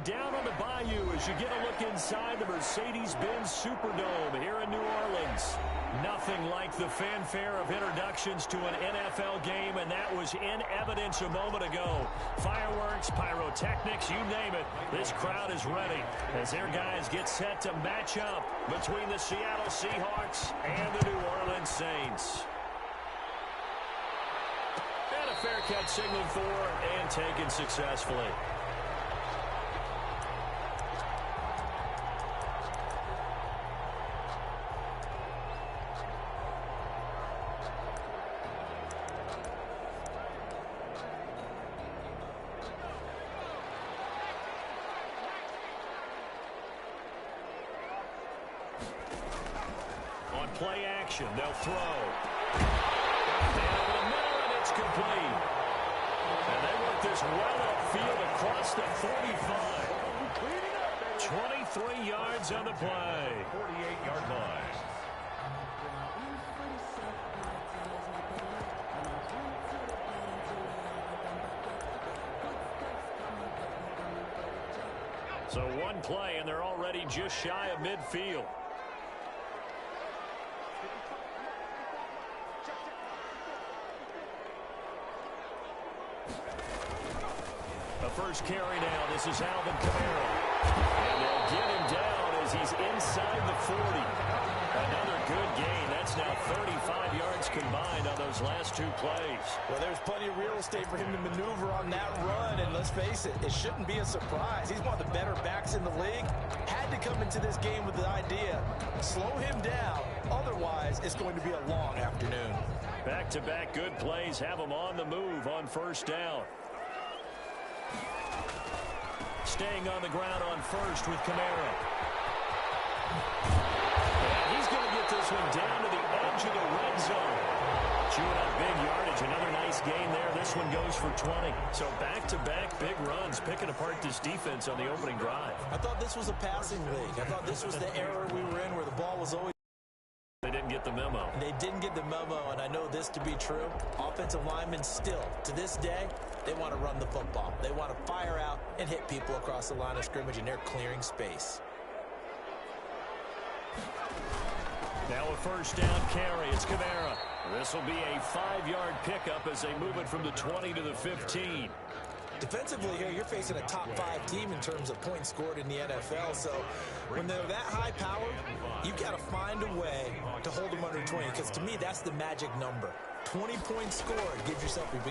down on the bayou as you get a look inside the Mercedes-Benz Superdome here in New Orleans. Nothing like the fanfare of introductions to an NFL game, and that was in evidence a moment ago. Fireworks, pyrotechnics, you name it. This crowd is ready as their guys get set to match up between the Seattle Seahawks and the New Orleans Saints. And a fair catch signaled for and taken successfully. On play action, they'll throw. Down the middle, and it's complete. And they work this well upfield across the 45. 23 yards on the play. 48-yard line. So one play, and they're already just shy of midfield. The first carry now. This is Alvin Kamara. And they'll get him down as he's inside the 40. Another good gain. That's now 35 yards combined on those last two plays. Well, there's plenty of real estate for him to maneuver on that run. And let's face it, it shouldn't be a surprise. He's one of the better backs in the league. Had to come into this game with the idea, slow him down. Otherwise, it's going to be a long afternoon. Back-to-back good plays have him on the move on first down. Staying on the ground on first with Kamara. And he's going to get this one down to the edge of the red zone. Chewing up big yardage. Another nice gain there. This one goes for 20. So back-to-back big runs, picking apart this defense on the opening drive. I thought this was a passing league. I thought this was the era we were in where the ball was always... They didn't get the memo. They didn't get the memo, and I know this to be true. Offensive linemen still, to this day, they want to run the football. They want to fire out and hit people across the line of scrimmage, and they're clearing space. Now a first down carry. It's Kamara. This will be a 5-yard pickup as they move it from the 20 to the 15. Defensively here, you're facing a top-5 team in terms of points scored in the NFL, so when they're that high-powered, you've got to find a way to hold them under 20, because to me, that's the magic number. 20 points scored, you give yourself your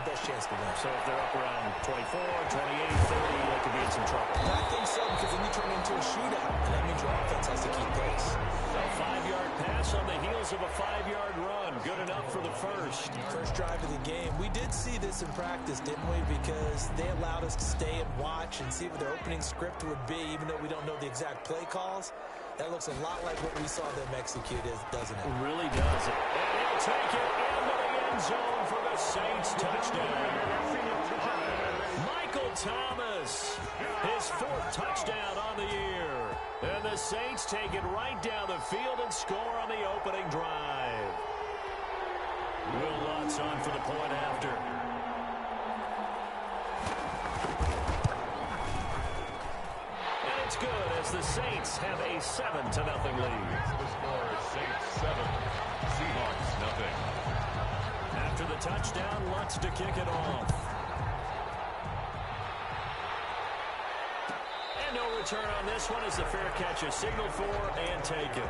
best chance to win. So if they're up around 24, 28, 30, they could be in some trouble. I think so, because then you turn into a shootout, and that means your offense has to keep pace. A 5-yard pass on the heels of a 5-yard run. Good enough for the first. First drive of the game. We did see this in practice, didn't we? Because they allowed us to stay and watch and see what their opening script would be, even though we don't know the exact play calls. That looks a lot like what we saw them execute, doesn't it? It really does. And he'll take it into the end zone for the Saints touchdown. Michael Thomas, his 4th touchdown on the year. And the Saints take it right down the field and score on the opening drive. Will Lutz on for the point after. It's good as the Saints have a 7-0 lead. The score is Saints 7, Seahawks nothing. After the touchdown, Lutz to kick it off. And no return on this one as the fair catch is signaled for and taken.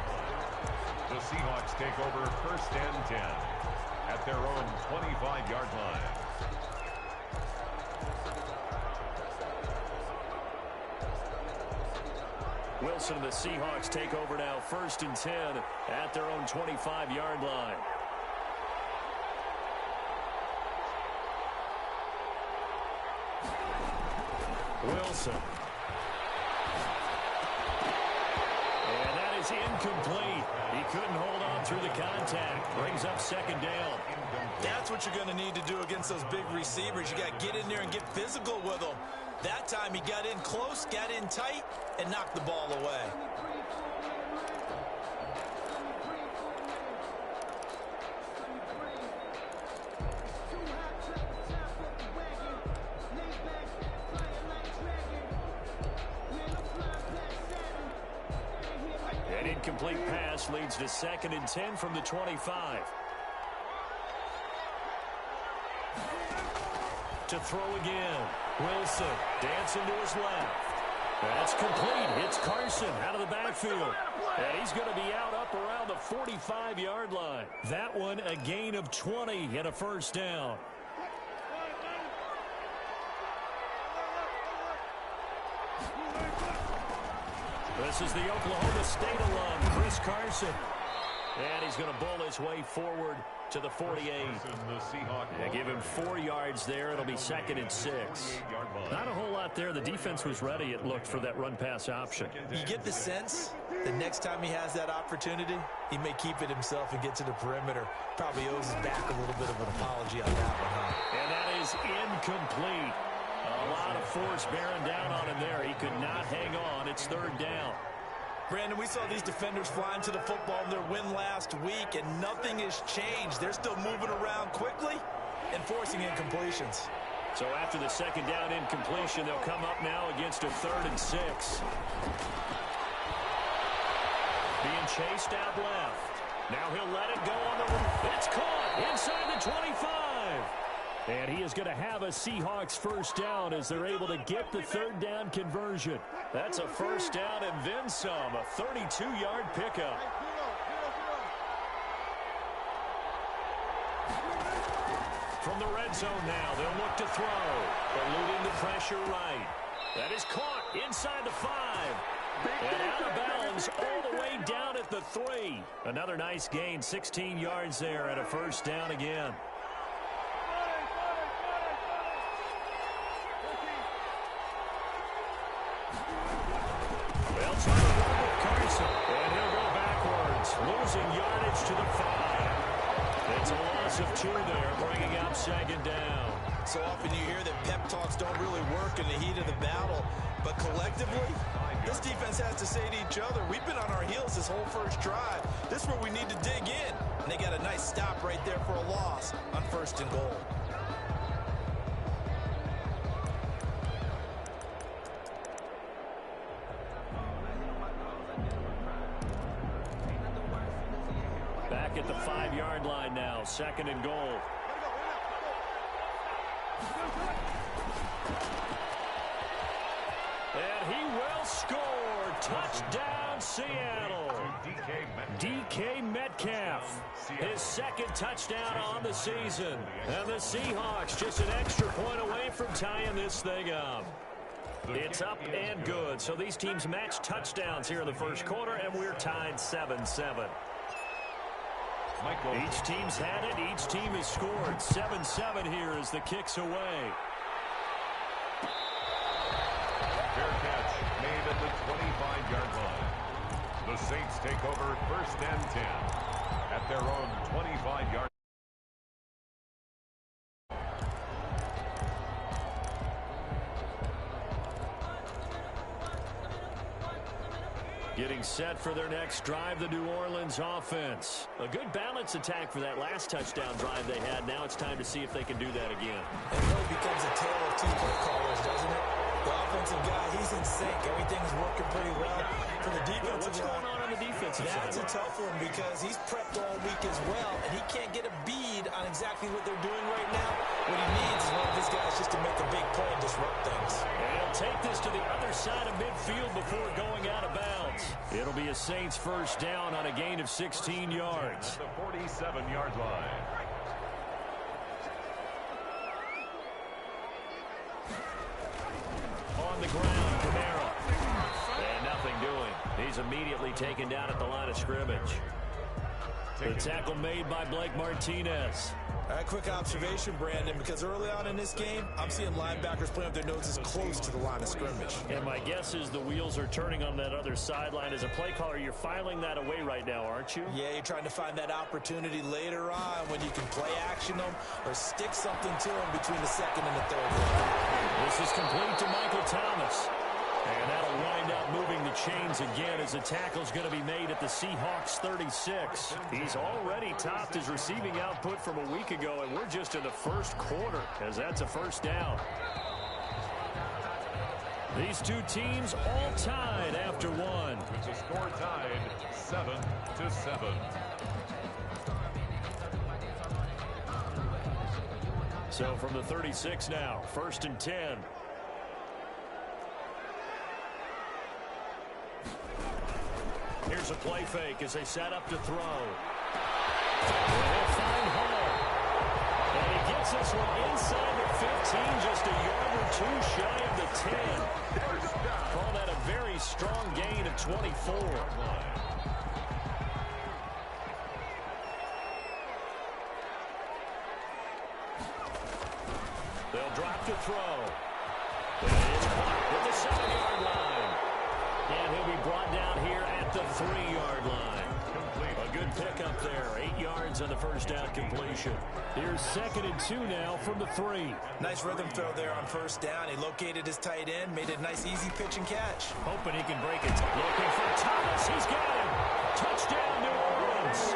The Seahawks take over 1st and 10 at their own 25-yard line. Wilson and the Seahawks take over now 1st and 10 at their own 25-yard line. Wilson. And that is incomplete. He couldn't hold on through the contact. Brings up 2nd down. That's what you're going to need to do against those big receivers. You got to get in there and get physical with them. That time he got in close, got in tight, and knocked the ball away. incomplete pass leads to 2nd and 10 from the 25. To throw again. Wilson dancing to his left. That's complete. It's Carson out of the backfield. And he's going to be out up around the 45-yard line. That one a gain of 20 and a first down. This is the Oklahoma State alum, Chris Carson. And he's going to bowl his way forward to the 48. They give him 4 yards there. It'll be 2nd and 6. Not a whole lot there. The defense was ready, it looked, for that run-pass option. You get the sense that next time he has that opportunity, he may keep it himself and get to the perimeter. Probably owes his back a little bit of an apology on that one, huh? And that is incomplete. A lot of force bearing down on him there. He could not hang on. It's 3rd down. Brandon, we saw these defenders flying to the football in their win last week, and nothing has changed. They're still moving around quickly and forcing incompletions. So after the 2nd down incompletion, they'll come up now against a 3rd and 6. Being chased out left. Now he'll let it go on the run. It's caught inside the 25. And he is going to have a Seahawks first down as they're able to get the 3rd down conversion. That's a first down and then some, a 32-yard pickup. From the red zone now, they'll look to throw. Eluding the pressure right. That is caught inside the 5. And out of bounds all the way down at the 3. Another nice gain, 16 yards there and a first down again. They'll try to run with Carson. And he'll go backwards, losing yardage to the 5. It's a loss of 2 there, bringing up 2nd down. So often you hear that pep talks don't really work in the heat of the battle, but collectively, this defense has to say to each other, we've been on our heels this whole first drive. This is where we need to dig in. And they got a nice stop right there for a loss on 1st and goal. Back at the 5-yard line now, 2nd and goal. And he will score. Touchdown, Seattle. DK Metcalf, his 2nd touchdown on the season. And the Seahawks just an extra point away from tying this thing up. It's up and good. So these teams match touchdowns here in the first quarter, and we're tied 7-7. Each team's had it. Each team has scored. 7-7 here as the kick's away. Fair catch made at the 25-yard line. The Saints take over 1st and 10 at their own 25-yard. Getting set for their next drive, the New Orleans offense. A good balance attack for that last touchdown drive they had. Now it's time to see if they can do that again. It really becomes a tale of 2 play callers, doesn't it? The offensive guy, he's in sync. Everything's working pretty well. For the defensive What's going on the defensive side? That's a tough one because he's prepped all week as well, and he can't get a bead on exactly what they're doing right now. What he needs is one of his guys just to make a big play and disrupt things. And he'll take this to the other side of midfield before going out of bounds. It'll be a Saints first down on a gain of 16 yards. At the 47-yard line. On the ground, Kamara. And nothing doing. He's immediately taken down at the line of scrimmage. The tackle made by Blake Martinez. All right, quick observation, Brandon, because early on in this game, I'm seeing linebackers playing with their noses close to the line of scrimmage. And my guess is the wheels are turning on that other sideline. As a play caller, you're filing that away right now, aren't you? Yeah, you're trying to find that opportunity later on when you can play action them or stick something to them between the 2nd and the 3rd. This is complete to Michael Thomas. And that'll wind up moving the chains again as the tackle's going to be made at the Seahawks 36. He's already topped his receiving output from a week ago, and we're just in the first quarter as that's a first down. These two teams all tied after one. With the score tied 7-7. So from the 36 now, 1st and 10. Here's a play fake as they set up to throw. They'll find Hall. And he gets this one inside the 15, just a yard or two shy of the 10. Call that a very strong gain of 24. They'll drop to throw. And it's caught with the 7-yard line. And he'll be brought down here at the 3-yard line. A good pickup there. 8 yards on the first down completion. Here's 2nd and 2 now from the 3. Nice rhythm throw there on first down. He located his tight end, made a nice easy pitch and catch. Hoping he can break it. Looking for Thomas. He's got him. Touchdown, New Orleans.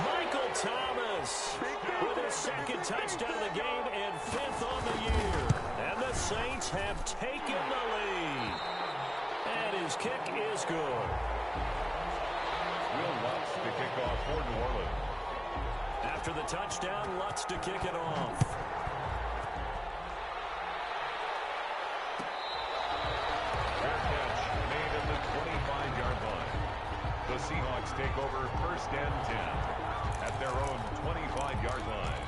Michael Thomas with his 2nd touchdown of the game and 5th on the year. And the Saints have taken the lead. And his kick is good. Will Lutz to kick off for New Orleans. After the touchdown, Lutz to kick it off. Fair catch made at the 25-yard line. The Seahawks take over 1st and 10 at their own 25-yard line.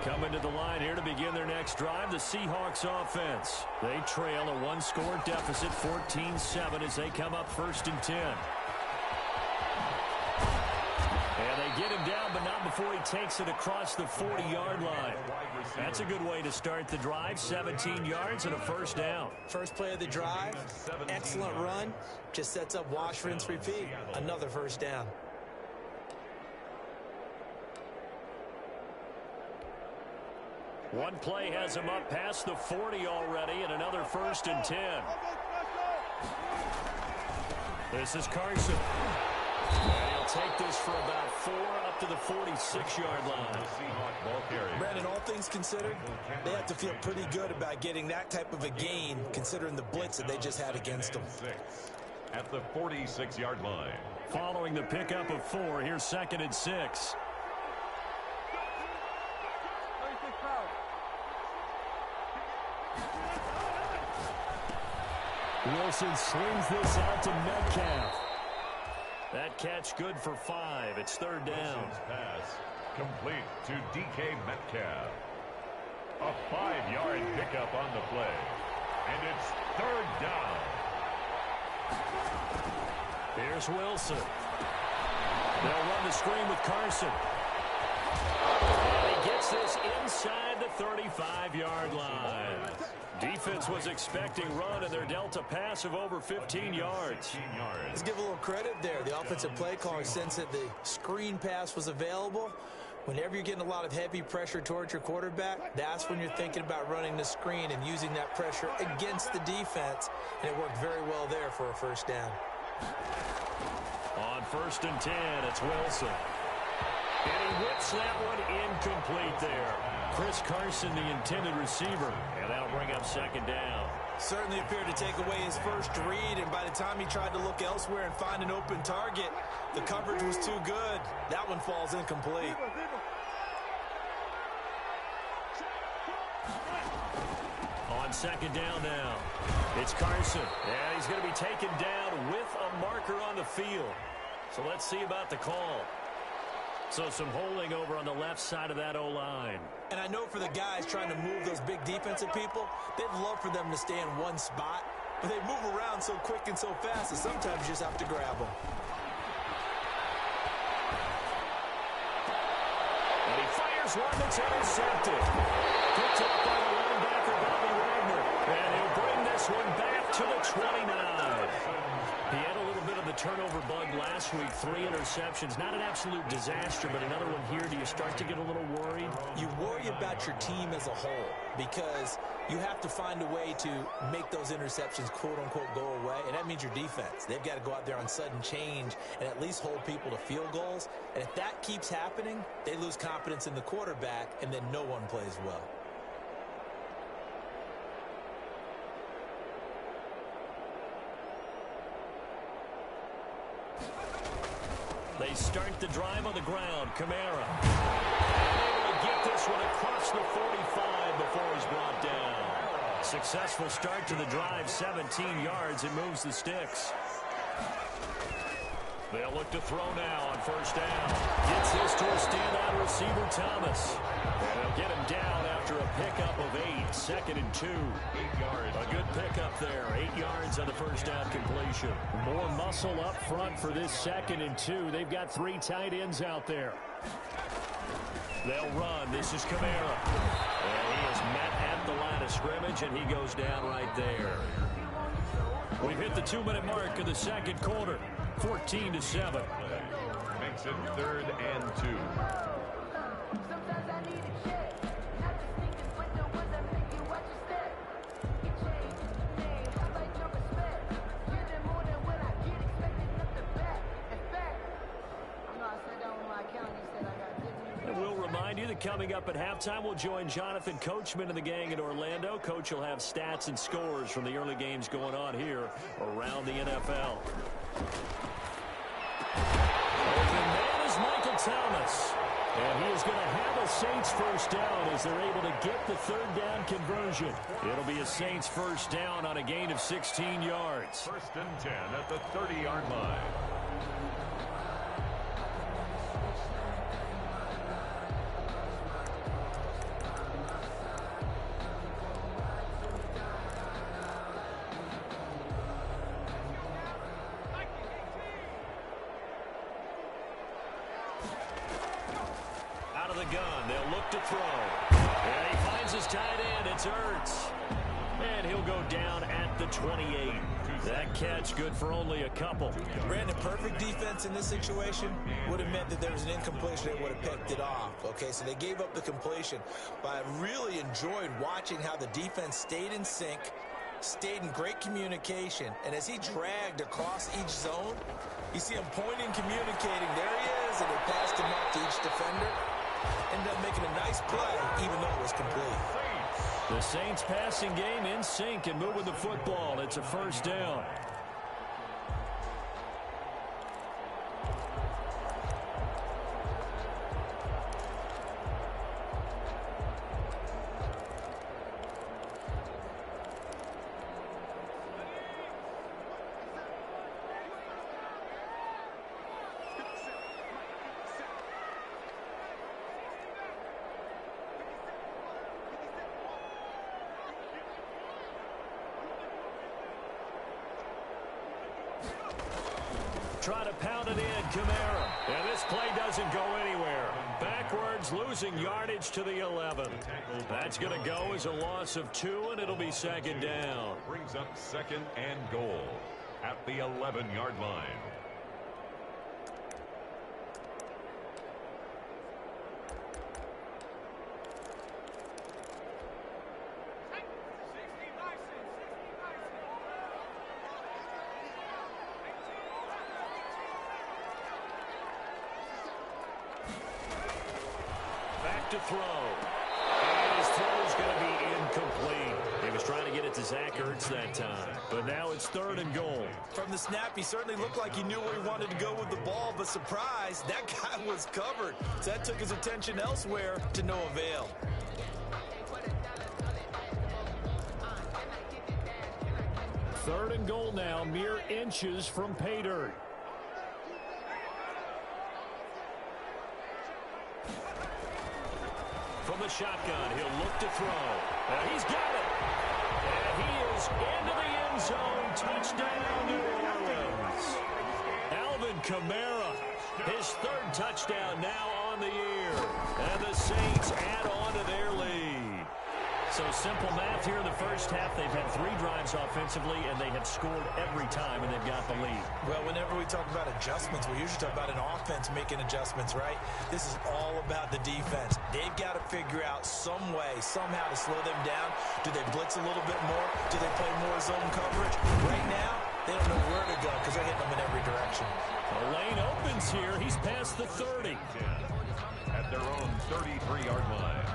Coming to the line here to begin their next drive, the Seahawks offense. They trail a 1-score deficit, 14-7, as they come up 1st and 10. And they get him down, but not before he takes it across the 40-yard line. That's a good way to start the drive, 17 yards and a 1st down. First play of the drive, excellent run. Just sets up wash, rinse, repeat. Another 1st down. One play has him up past the 40 already, and another 1st and 10. This is Carson. And he'll take this for about 4 up to the 46-yard line. Brandon, all things considered, they have to feel pretty good about getting that type of a gain, considering the blitz that they just had against them. At the 46-yard line. Following the pickup of 4, here's 2nd and 6. Wilson slings this out to Metcalf. That catch good for 5. It's 3rd down. Pass complete to DK Metcalf. A 5-yard pickup on the play. And it's 3rd down. Here's Wilson. They'll run the screen with Carson. And he gets this inside the 35-yard line. Defense was expecting run, and they're dealt a pass of over 15 yards. Let's give a little credit there. The offensive play caller sensed that the screen pass was available. Whenever you're getting a lot of heavy pressure towards your quarterback, that's when you're thinking about running the screen and using that pressure against the defense. And it worked very well there for a 1st down. On 1st and 10, it's Wilson. And he whips that one incomplete there. Chris Carson, the intended receiver. And that'll bring up 2nd down. Certainly appeared to take away his first read, and by the time he tried to look elsewhere and find an open target, the coverage was too good. That one falls incomplete. On 2nd down now, it's Carson. And he's going to be taken down with a marker on the field. So let's see about the call. So some holding over on the left side of that O-line. And I know for the guys trying to move those big defensive people, they'd love for them to stay in one spot. But they move around so quick and so fast that sometimes you just have to grab them. And he fires one that's intercepted. Picked up by the linebacker, Bobby Wagner. And he'll bring this one back to the 29. He had a little bit of the turnover bug last week. 3 interceptions. Not an absolute disaster, but another one here. Do you start to get a little worried? You worry about your team as a whole because you have to find a way to make those interceptions, quote-unquote, go away, and that means your defense. They've got to go out there on sudden change and at least hold people to field goals. And if that keeps happening, they lose confidence in the quarterback, and then no one plays well. They start the drive on the ground. Kamara. Able to get this one across the 45 before he's brought down. Successful start to the drive, 17 yards. It moves the sticks. They'll look to throw now on first down. Gets this to a standout receiver, Thomas. And they'll get him down after a pickup of 8. 2nd and 2. 8 yards. A good pickup there. 8 yards on the first down completion. More muscle up front for this 2nd and 2. They've got 3 tight ends out there. They'll run. This is Kamara. And he is met at the line of scrimmage, and he goes down right there. We've hit the 2-minute mark of the second quarter. 14-7. Makes it 3rd and 2. And we'll remind you that coming up at halftime, we'll join Jonathan Coachman and the gang in Orlando. Coach will have stats and scores from the early games going on here around the NFL. Open man is Michael Thomas. And he is going to have a Saints first down as they're able to get the 3rd down conversion. It'll be a Saints first down on a gain of 16 yards. 1st and 10 at the 30-yard line. Gun. They'll look to throw. And he finds his tight end. It's Ertz. And he'll go down at the 28. That catch good for only a couple. Brandon, perfect defense in this situation would have meant that there was an incompletion. They would have picked it off. Okay, so they gave up the completion. But I really enjoyed watching how the defense stayed in sync, stayed in great communication. And as he dragged across each zone, you see him pointing, communicating. There he is, and they passed him up to each defender. Ended up making a nice play, even though it was complete. The Saints passing game in sync and moving the football. It's a first down. Trying to pound it in, Kamara. And this play doesn't go anywhere. Backwards, losing yardage to the 11. That's going to go as a loss of 2, and it'll be 2nd down. Brings up 2nd and goal at the 11-yard line. To throw. And his throw is going to be incomplete. He was trying to get it to Zach Ertz that time. But now it's 3rd and goal. From the snap, he certainly looked like he knew where he wanted to go with the ball, but surprise, that guy was covered. So that took his attention elsewhere to no avail. Third and goal now, mere inches from pay dirt. From the shotgun, he'll look to throw. And he's got it. And he is into the end zone. Touchdown, New Orleans. Alvin Kamara, his 3rd touchdown now on the year. And the Saints add on to their lead. So simple math here in the first half. They've had 3 drives offensively, and they have scored every time, and they've got the lead. Well, whenever we talk about adjustments, we usually talk about an offense making adjustments, right? This is all about the defense. They've got to figure out some way, somehow to slow them down. Do they blitz a little bit more? Do they play more zone coverage? Right now, they don't know where to go because they're hitting them in every direction. The lane opens here. He's past the 30. At their own 33-yard line.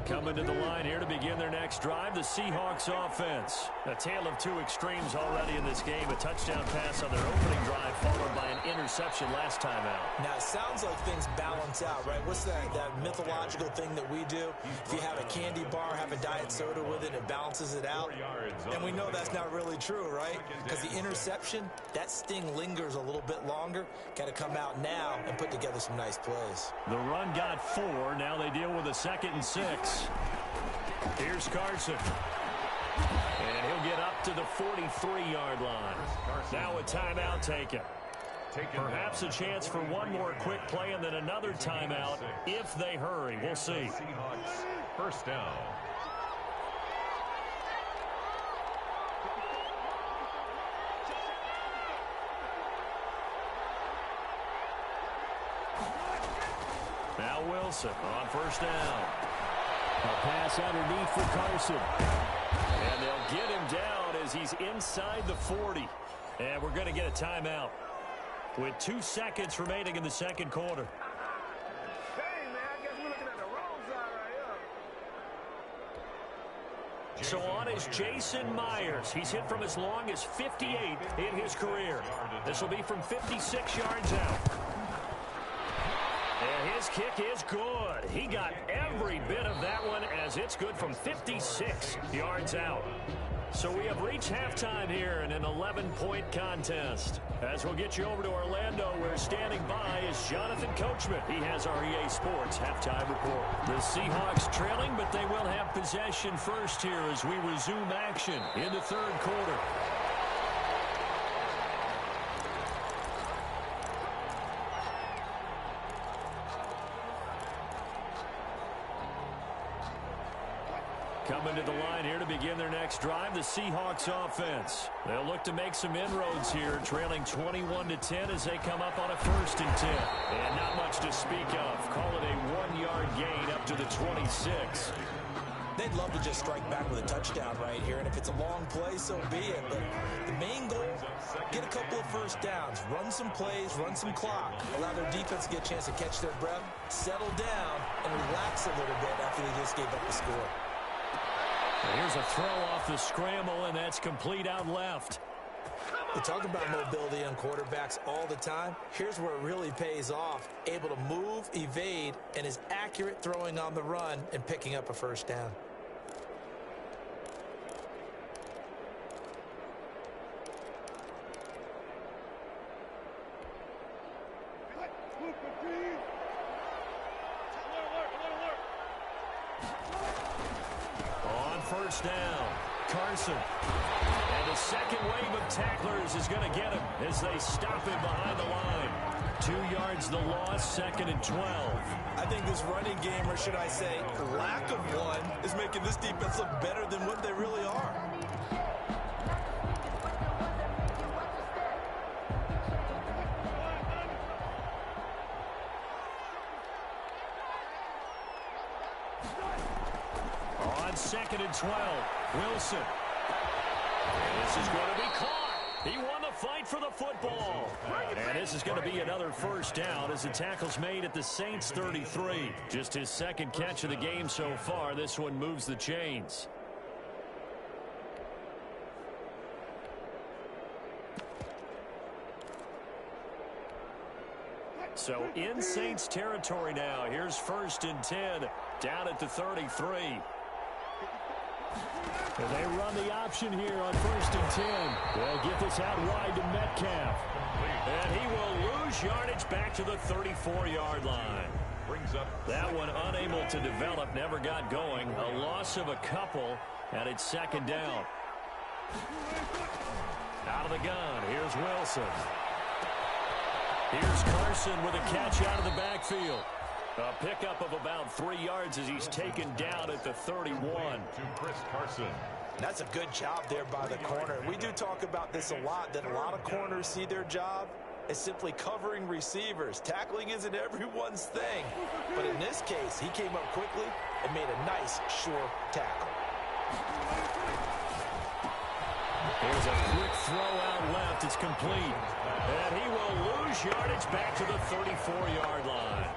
Coming to the line here to begin their next drive, the Seahawks offense. A tale of two extremes already in this game. A touchdown pass on their opening drive followed by an interception last time out. Now, it sounds like things balance out, right? What's that mythological thing that we do? If you have a candy bar, have a diet soda with it, it balances it out. And we know that's not really true, right? Because the interception, that sting lingers a little bit longer. Got to come out now and put together some nice plays. The run got 4. Now they deal with a 2nd and 6. Here's Carson. And he'll get up to the 43-yard line. Now a timeout taken. Perhaps a chance for one more quick play and then another timeout if they hurry. We'll see. Seahawks, first down. Now Wilson on first down. A pass underneath for Carson. And they'll get him down as he's inside the 40. And we're going to get a timeout with 2 seconds remaining in the second quarter. Hey, man, I guess we're looking at the wrong side right here. So on is Jason Myers. He's hit from as long as 58 in his career. This will be from 56 yards out. And his kick is good. He got every bit of that one as it's good from 56 yards out. So we have reached halftime here in an 11-point contest. As we'll get you over to Orlando, where standing by is Jonathan Coachman. He has our EA Sports halftime report. The Seahawks trailing, but they will have possession first here as we resume action in the third quarter. Coming to the line here to begin their next drive, the Seahawks offense. They'll look to make some inroads here, trailing 21-10 as they come up on a 1st and 10. And not much to speak of. Call it a 1-yard gain up to the 26. They'd love to just strike back with a touchdown right here, and if it's a long play, so be it. But the main goal, get a couple of first downs, run some plays, run some clock, allow their defense to get a chance to catch their breath, settle down, and relax a little bit after they just gave up the score. Here's a throw off the scramble, and that's complete out left. We talk about mobility on quarterbacks all the time. Here's where it really pays off. Able to move, evade, and is accurate throwing on the run and picking up a first down. First down, Carson. And the second wave of tacklers is going to get him as they stop him behind the line. 2 yards the loss, 2nd and 12. I think this running game, or should I say lack of one, is making this defense look better than what they really are. On 2nd and 12, Wilson. And this is going to be caught. He won the fight for the football. And this is going to be another first down as the tackle's made at the Saints 33. Just his 2nd catch of the game so far. This one moves the chains. So in Saints territory now. Here's 1st and 10 down at the 33. And they run the option here on 1st and 10. They'll get this out wide to Metcalf. And he will lose yardage back to the 34-yard line. That one unable to develop, never got going. A loss of a couple, and it's 2nd down. Out of the gun, here's Wilson. Here's Carson with a catch out of the backfield. A pickup of about 3 yards as he's taken down at the 31. To Chris Carson. That's a good job there by the corner. We do talk about this a lot, that a lot of corners see their job as simply covering receivers. Tackling isn't everyone's thing. But in this case, he came up quickly and made a nice, sure tackle. Here's a quick throw out left. It's complete. And he will lose yardage back to the 34-yard line.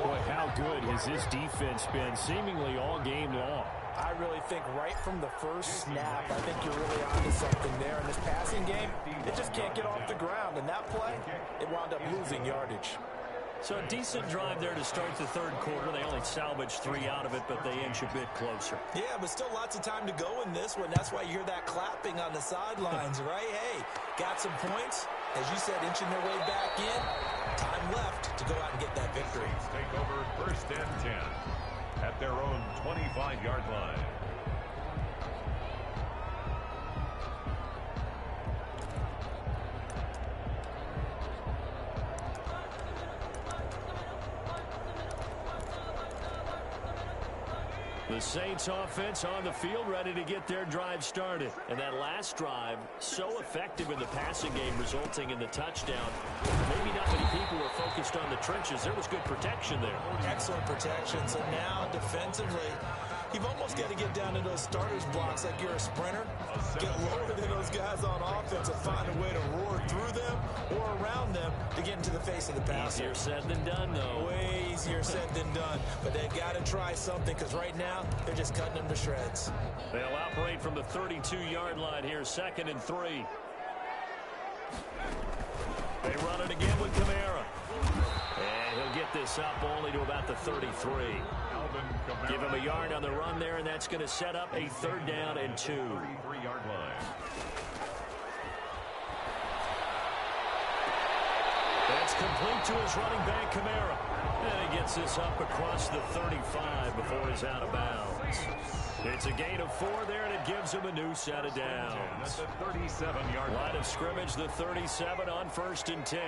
Boy, how good has this defense been seemingly all game long? I really think right from the first snap, I think you're really onto something there. In this passing game, it just can't get off the ground. And that play, it wound up losing yardage. So a decent drive there to start the third quarter. They only salvaged 3 out of it, but they inch a bit closer. Yeah, but still lots of time to go in this one. That's why you hear that clapping on the sidelines, right? Hey, got some points. As you said, inching their way back in. Time left to go out and get that victory. Take over first and 10 at their own 25-yard line. The Saints offense on the field, ready to get their drive started. And that last drive, so effective in the passing game, resulting in the touchdown. Maybe not many people were focused on the trenches. There was good protection there. Excellent protection. So now, defensively, you've almost got to get down to those starters blocks like you're a sprinter. Get lower than those guys on offense and find a way to roar through them or around them to get into the face of the passer. Easier said than done, though. Way easier said than done. But they've got to try something because right now, they're just cutting them to shreds. They'll operate from the 32-yard line here, 2nd and 3. They run it again with Kamara. And he'll get this up only to about the 33. Give him a yard on the run there, and that's going to set up a 3rd down and 2. 33-yard line. That's complete to his running back, Kamara. And he gets this up across the 35 before he's out of bounds. It's a gain of 4 there, and it gives him a new set of downs. That's the 37-yard line. Line of scrimmage, the 37 on 1st and 10.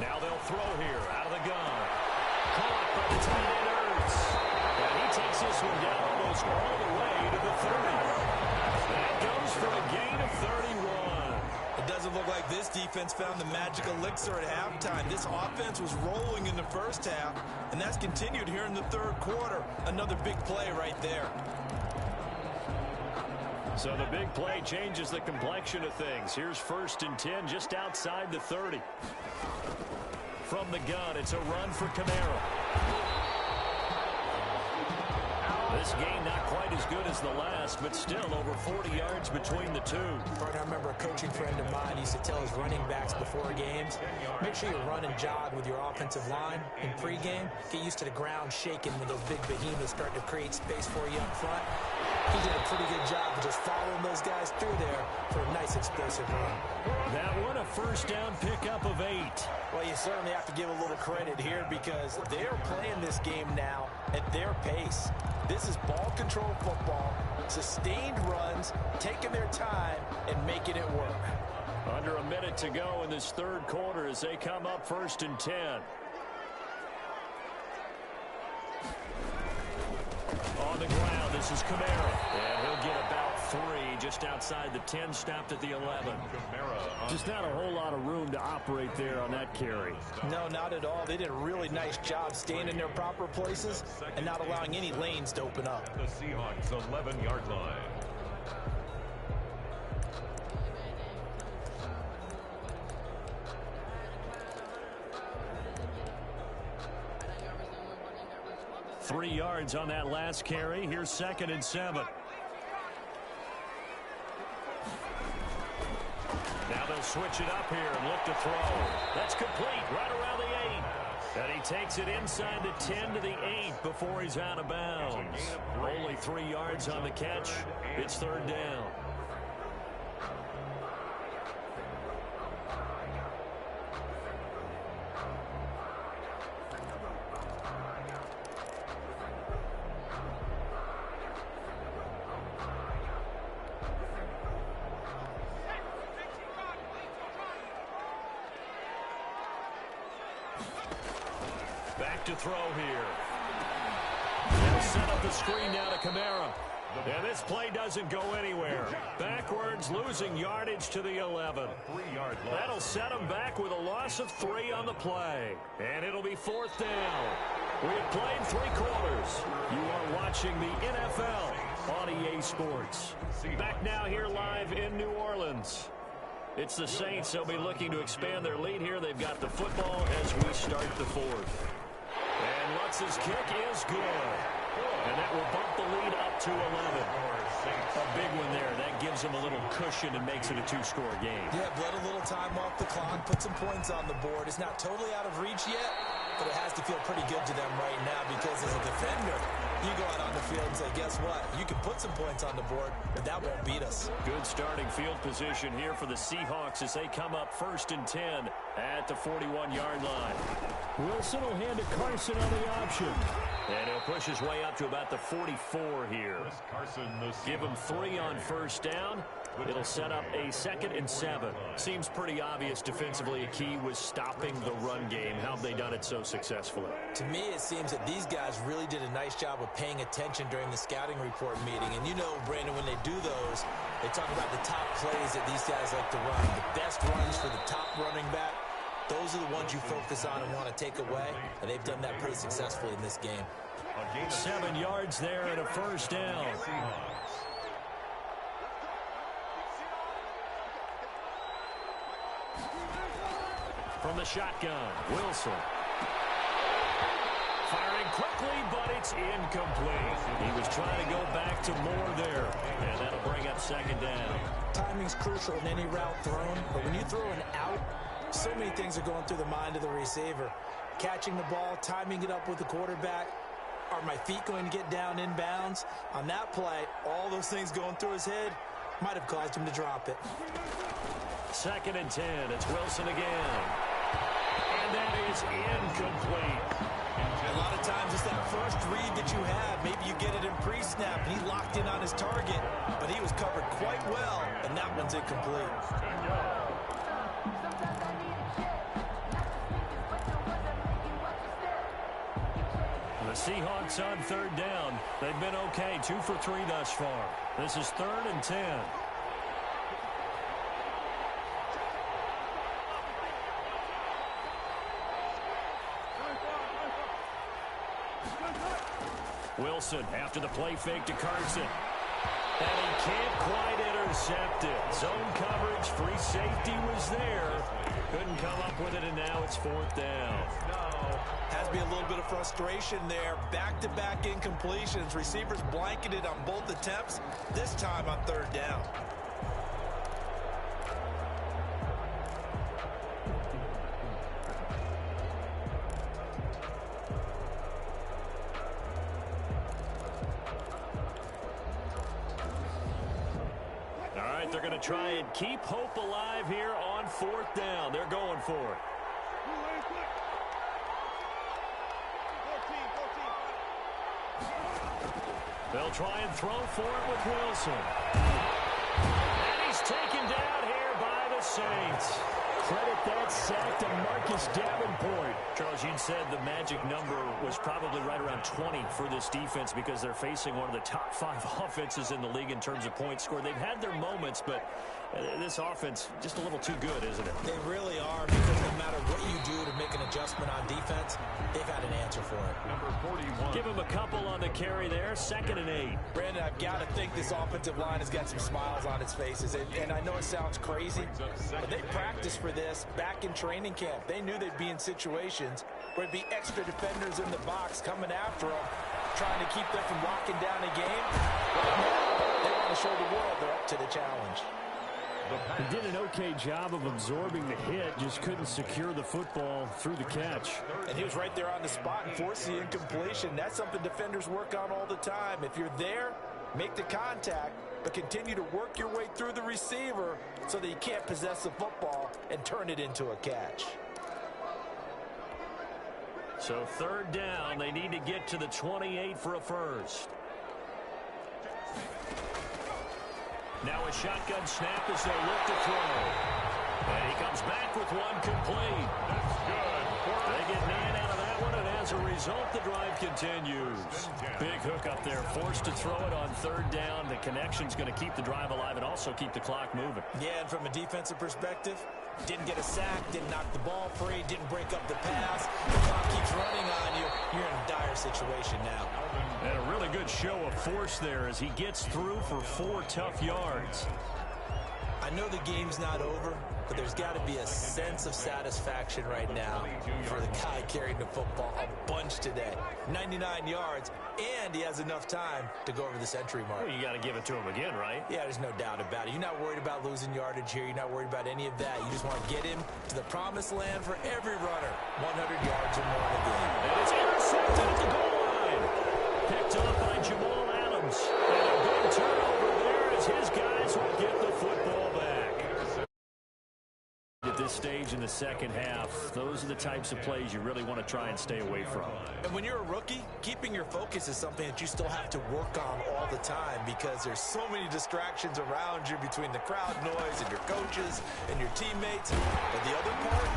Now they'll throw here, out of the gun. Caught by the tight end, Ertz. And he takes this one down almost all the way to the 30. That goes for a gain of 31. It doesn't look like this defense found the magic elixir at halftime. This offense was rolling in the first half, and that's continued here in the third quarter. Another big play right there. So the big play changes the complexion of things. Here's 1st and 10 just outside the 30. From the gun, it's a run for Kamara. This game not quite as good as the last, but still over 40 yards between the two. I remember a coaching friend of mine used to tell his running backs before games, make sure you run and jog with your offensive line in pregame. Get used to the ground shaking when those big behemoths start to create space for you up front. He did a pretty good job of just following those guys through there for a nice explosive run. That one a 1st down pickup of 8. Well, you certainly have to give a little credit here because they're playing this game now at their pace. This is ball control football, sustained runs, taking their time and making it work. Under a minute to go in this third quarter as they come up 1st and 10. On the ground, this is Kamara. And he'll get about 3 just outside the 10, stopped at the 11. Just not a whole lot of room to operate there on that carry. No, not at all. They did a really nice job staying in their proper places and not allowing any lanes to open up. The Seahawks 11-yard line. Three yards on that last carry. Here's 2nd and 7. Now they'll switch it up here and look to throw. That's complete right around the 8. And he takes it inside the 10 to the 8 before he's out of bounds. Only 3 yards on the catch. It's 3rd down. Back to throw here. They'll set up the screen now to Kamara. And this play doesn't go anywhere. Backwards, losing yardage to the 11. That'll set them back with a loss of 3 on the play. And it'll be 4th down. We have played 3 quarters. You are watching the NFL on EA Sports. Back now here live in New Orleans. It's the Saints. They'll be looking to expand their lead here. They've got the football as as we start the fourth. And Lutz's kick is good. And that will bump the lead up to 11. A big one there. That gives them a little cushion and makes it a two-score game. Yeah, bled a little time off the clock, put some points on the board. It's not totally out of reach yet, but it has to feel pretty good to them right now because as a defender, you go out on the field and say, guess what? You can put some points on the board, but that won't beat us. Good starting field position here for the Seahawks as they come up 1st and 10 at the 41-yard line. Wilson will hand to Carson on the option. And he'll push his way up to about the 44 here. Give him 3 on 1st down. It'll set up a 2nd and 7. Seems pretty obvious defensively a key was stopping the run game. How have they done it so successfully? To me, it seems that these guys really did a nice job of paying attention during the scouting report meeting. And you know, Brandon, when they do those, they talk about the top plays that these guys like to run. The best runs for the top running back. Those are the ones you focus on and want to take away, and they've done that pretty successfully in this game. 7 yards there and a 1st down. From the shotgun, Wilson. Firing quickly, but it's incomplete. He was trying to go back to Moore there, and that'll bring up 2nd down. Timing's crucial in any route thrown, but when you throw an out, so many things are going through the mind of the receiver. Catching the ball, timing it up with the quarterback. Are my feet going to get down in bounds? On that play, all those things going through his head might have caused him to drop it. 2nd and 10. It's Wilson again. And that is incomplete. A lot of times it's that first read that you have. Maybe you get it in pre-snap, and he locked in on his target, but he was covered quite well, and that one's incomplete. The Seahawks on 3rd down. They've been okay, 2 for 3 thus far. This is 3rd and 10. Wilson after the play fake to Carson. And he can't quite intercept it. Zone coverage, free safety was there. Couldn't come up with it, and now it's 4th down. Has to be a little bit of frustration there. Back-to-back incompletions. Receivers blanketed on both attempts, this time on 3rd down. They're going to try and keep hope alive here on 4th down. They're going for it. They'll try and throw for it with Wilson. And he's taken down here by the Saints. Credit that sack to Marcus Davenport. Charles, you said the magic number was probably right around 20 for this defense because they're facing one of the top 5 offenses in the league in terms of points scored. They've had their moments, but this offense just a little too good, isn't it? They really are, because no matter what you do to make an adjustment on defense, they've had an answer for it. Number 41. Give him a couple on the carry there. 2nd and 8. Brandon, I've got to think this offensive line has got some smiles on its faces. And I know it sounds crazy, but they practiced for this back in training camp. They knew they'd be in situations where it'd be extra defenders in the box coming after them, trying to keep them from locking down a game. Right now, they want to show the world they're up to the challenge. He did an okay job of absorbing the hit, just couldn't secure the football through the catch. And he was right there on the spot and forced the incompletion. That's something defenders work on all the time. If you're there, make the contact, but continue to work your way through the receiver so that you can't possess the football and turn it into a catch. So 3rd down, they need to get to the 28 for a first. Now a shotgun snap as they look to throw. And he comes back with one complete. That's good. They get 9 out of that one, and as a result, the drive continues. Big hook up there, forced to throw it on 3rd down. The connection's going to keep the drive alive and also keep the clock moving. Yeah, and from a defensive perspective, didn't get a sack, didn't knock the ball free, didn't break up the pass. The clock keeps running on you. You're in a dire situation now. And a really good show of force there as he gets through for 4 tough yards. I know the game's not over, but there's got to be a sense of satisfaction right now for the guy carrying the football a bunch today. 99 yards, and he has enough time to go over the century mark. Well, you got to give it to him again, right? Yeah, there's no doubt about it. You're not worried about losing yardage here. You're not worried about any of that. You just want to get him to the promised land for every runner. 100 yards or more in a game. And it's intercepted at the goal line. Picked up by Jamal Adams. And a big turnover there as his guys will get the football back. At this stage in the second half, those are the types of plays you really want to try and stay away from. And when you're a rookie, keeping your focus is something that you still have to work on all the time because there's so many distractions around you between the crowd noise and your coaches and your teammates. But the other part,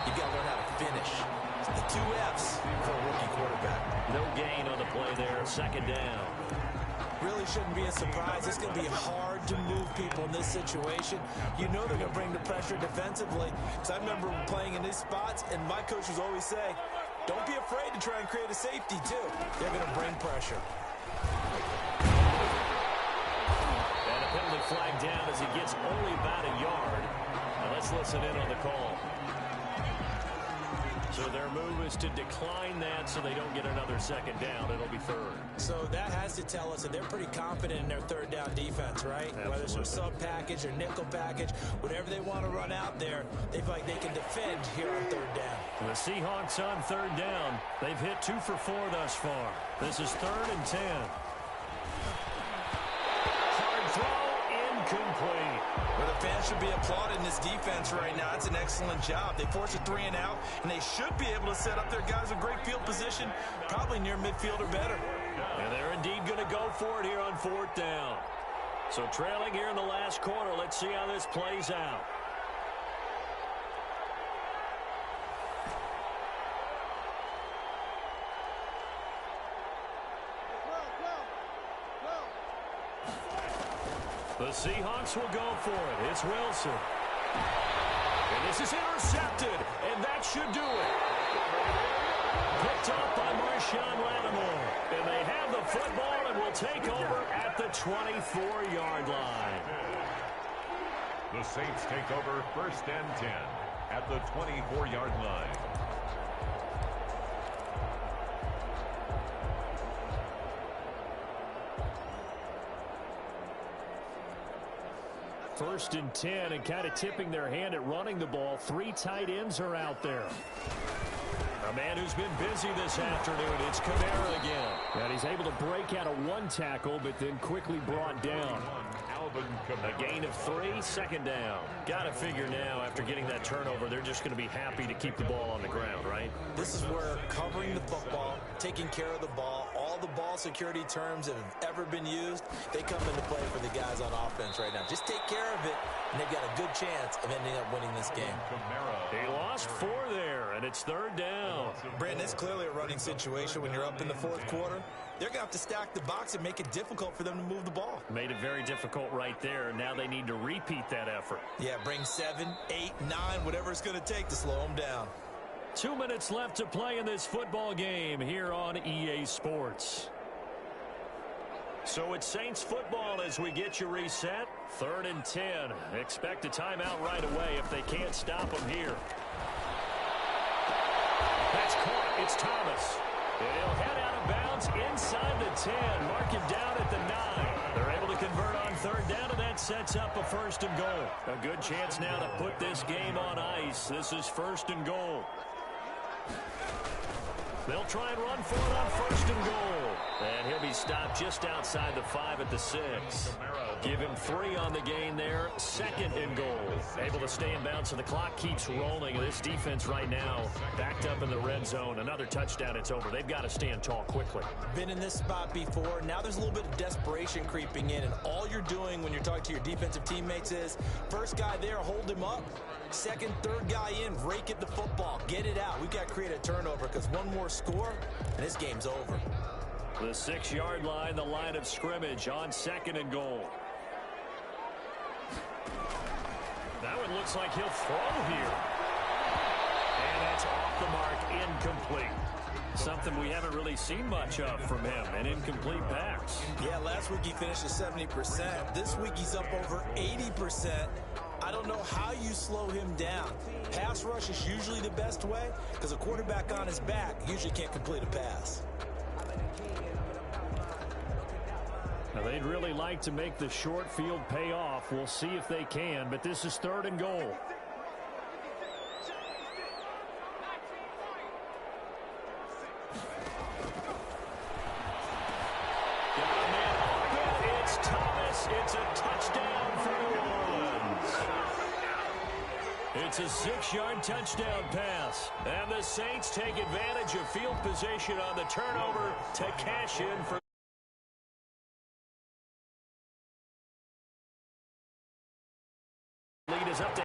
you got to learn how to finish. It's the 2 F's for a rookie quarterback. No gain on the play there, second down. Really shouldn't be a surprise. It's going to be hard to move people in this situation. You know they're going to bring the pressure defensively. Because I remember playing in these spots, and my coach was always saying, don't be afraid to try and create a safety, too. They're going to bring pressure. And a penalty flag down as he gets only about a yard. Now let's listen in on the call. So their move is to decline that so they don't get another second down. It'll be third. So that has to tell us that they're pretty confident in their third down defense, right? Absolutely. Whether it's a sub package or nickel package, whatever they want to run out there, they feel like they can defend here on third down. The Seahawks on third down. They've hit 2 for 4 thus far. This is 3rd and 10. Hard throw, incomplete. Well, the fans should be applauding this defense right now. It's an excellent job. They force a 3 and out, and they should be able to set up their guys with great field position, probably near midfield or better. And they're indeed going to go for it here on 4th down. So trailing here in the last quarter. Let's see how this plays out. The Seahawks will go for it. It's Wilson. And this is intercepted, and that should do it. Picked up by Marshawn Lattimore. And they have the football and will take over at the 24-yard line. The Saints take over 1st and 10 at the 24-yard line. First and 10, and kind of tipping their hand at running the ball. 3 tight ends are out there. A man who's been busy this afternoon, it's Kamara again. And he's able to break out of 1 tackle, but then quickly brought down. A gain of 3, 2nd down. Got to figure now, after getting that turnover, they're just going to be happy to keep the ball on the ground, right? This is where covering the football, taking care of the ball, all the ball security terms that have ever been used, they come into play for the guys on offense right now. Just take care of it, and they've got a good chance of ending up winning this game. He lost 4 there, and it's 3rd down. Brandon, it's clearly a running situation when you're up in the 4th quarter. They're going to have to stack the box and make it difficult for them to move the ball. Made it very difficult right there. Now they need to repeat that effort. Yeah, bring 7, 8, 9, whatever it's going to take to slow them down. 2 minutes left to play in this football game here on EA Sports. So it's Saints football as we get you reset. 3rd and 10. Expect a timeout right away if they can't stop them here. That's caught. It's Thomas. And he'll head out of bounds inside the 10. Mark him down at the 9. They're able to convert on 3rd down, and that sets up a 1st and goal. A good chance now to put this game on ice. This is 1st and goal. They'll try and run for it on 1st and goal. And he'll be stopped just outside the 5 at the 6. Give him 3 on the gain there. 2nd and goal. Able to stay in bounds, so the clock keeps rolling. This defense right now backed up in the red zone. Another touchdown, it's over. They've got to stand tall quickly. Been in this spot before. Now there's a little bit of desperation creeping in, and all you're doing when you're talking to your defensive teammates is, first guy there, hold him up. 2nd, 3rd guy in, rake at the football. Get it out. We've got to create a turnover because one more score, and this game's over. The 6-yard line, the line of scrimmage on 2nd and goal. Now it looks like he'll throw here. And that's off the mark, incomplete. Something we haven't really seen much of from him, an incomplete pass. Yeah, last week he finished at 70%. This week he's up over 80%. I don't know how you slow him down. Pass rush is usually the best way because a quarterback on his back usually can't complete a pass. Now, they'd really like to make the short field pay off. We'll see if they can, but this is 3rd and goal. It's Thomas. It's a touchdown for New Orleans. It's a 6-yard touchdown pass. And the Saints take advantage of field position on the turnover to cash in for lead is up to